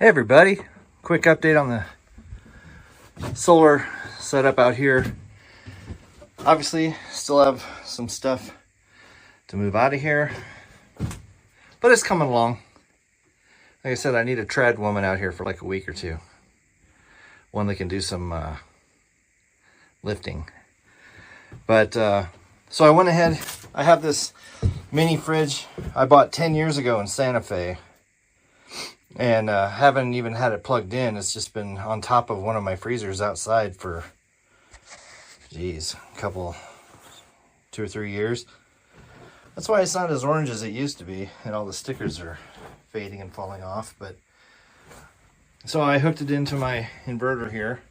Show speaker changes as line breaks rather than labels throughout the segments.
Hey everybody, quick update on the solar setup out here. Obviously still have some stuff to move out of here, but it's coming along. Like I said, I need a trad woman out here for like a week or two. One that can do some lifting. But so I went ahead, I have this mini fridge I bought 10 years ago in Santa Fe. And haven't even had it plugged in. It's just been on top of one of my freezers outside for, geez, a couple, 2 or 3 years. That's why it's not as orange as it used to be, and all the stickers are fading and falling off. But so I hooked it into my inverter here,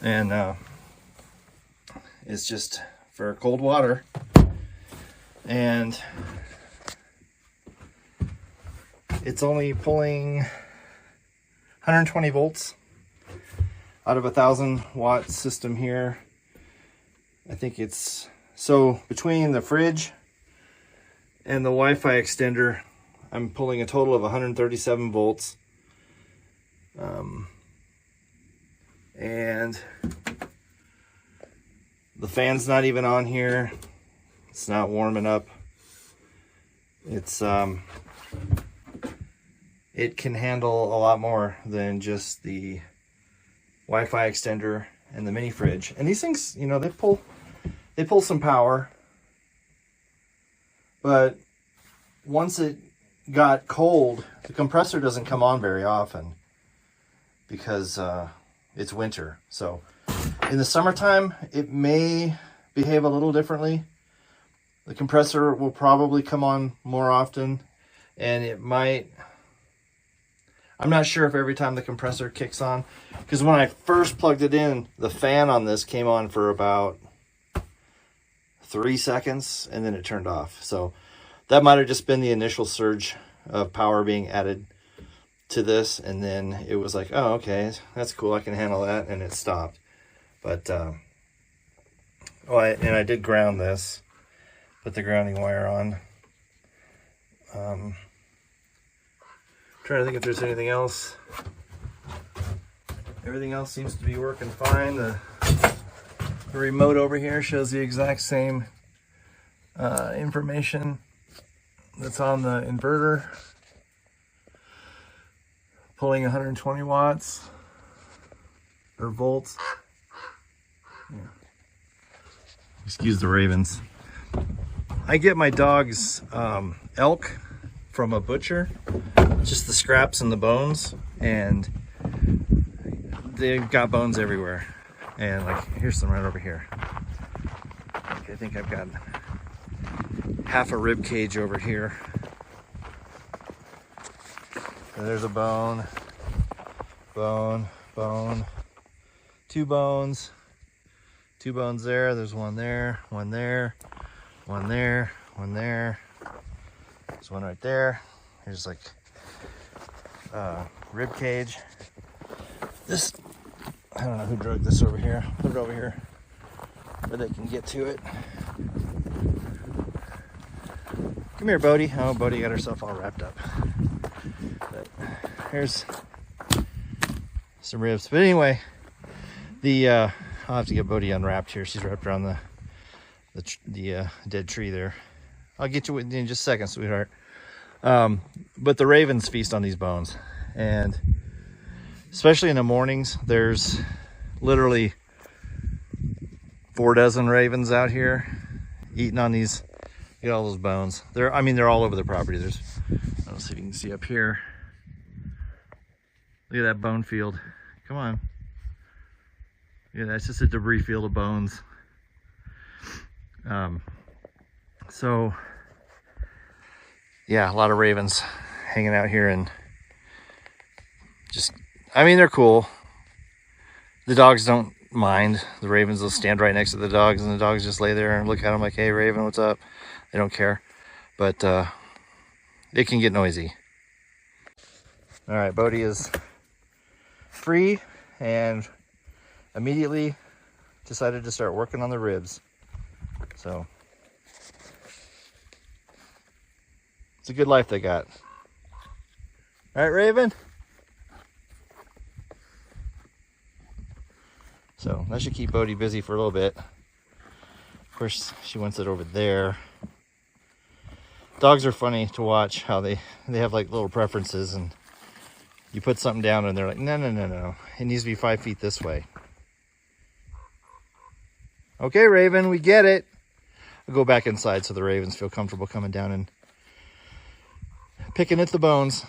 and it's just for cold water. And it's only pulling 120 volts out of a 1,000-watt system here. I think it's, so between the fridge and the Wi-Fi extender, I'm pulling a total of 137 volts. And the fan's not even on here. It's not warming up. It's it can handle a lot more than just the Wi-Fi extender and the mini fridge. And these things, you know, they pull some power. But once it got cold, the compressor doesn't come on very often because it's winter. So in the summertime, it may behave a little differently. The compressor will probably come on more often, and it might, I'm not sure if every time the compressor kicks on, because when I first plugged it in, the fan on this came on for about 3 seconds and then it turned off. So that might have just been the initial surge of power being added to this, and then it was like, oh, okay, that's cool, I can handle that, and it stopped. But I did ground this, put the grounding wire on. Trying to think if there's anything else. Everything else seems to be working fine. The remote over here shows the exact same information that's on the inverter. Pulling 120 watts or volts. Yeah. Excuse the ravens. I get my dog's elk from a butcher, just the scraps and the bones, and they've got bones everywhere. And like, here's some right over here. Like, I think I've got half a rib cage over here. And there's a bone, bone, bone, 2 bones, 2 bones there. There's one there, one there, one there, one there. There's one right there. Here's like rib cage. This, I don't know who drug this over here. Put it over here where they can get to it. Come here, Bodie. Oh, Bodie got herself all wrapped up. But here's some ribs. But anyway, I'll have to get Bodie unwrapped here. She's wrapped around the dead tree there. I'll get you in just a second, sweetheart. But the ravens feast on these bones, and especially in the mornings, there's literally 4 dozen ravens out here eating on these. Look at all those bones. They're all over the property. I don't know if you can see up here. Look at that bone field. Come on. Yeah, that's just a debris field of bones. So yeah, a lot of ravens hanging out here, and just, they're cool. The dogs don't mind. The ravens will stand right next to the dogs, and the dogs just lay there and look at them like, hey, Raven, what's up? They don't care. But it can get noisy. All right, Bodie is free and immediately decided to start working on the ribs. So it's a good life they got. All right, Raven? So that should keep Bodhi busy for a little bit. Of course, she wants it over there. Dogs are funny to watch, how they have like little preferences, and you put something down and they're like, no, no, no, no. It needs to be 5 feet this way. Okay, Raven, we get it. I'll go back inside so the ravens feel comfortable coming down and picking at the bones.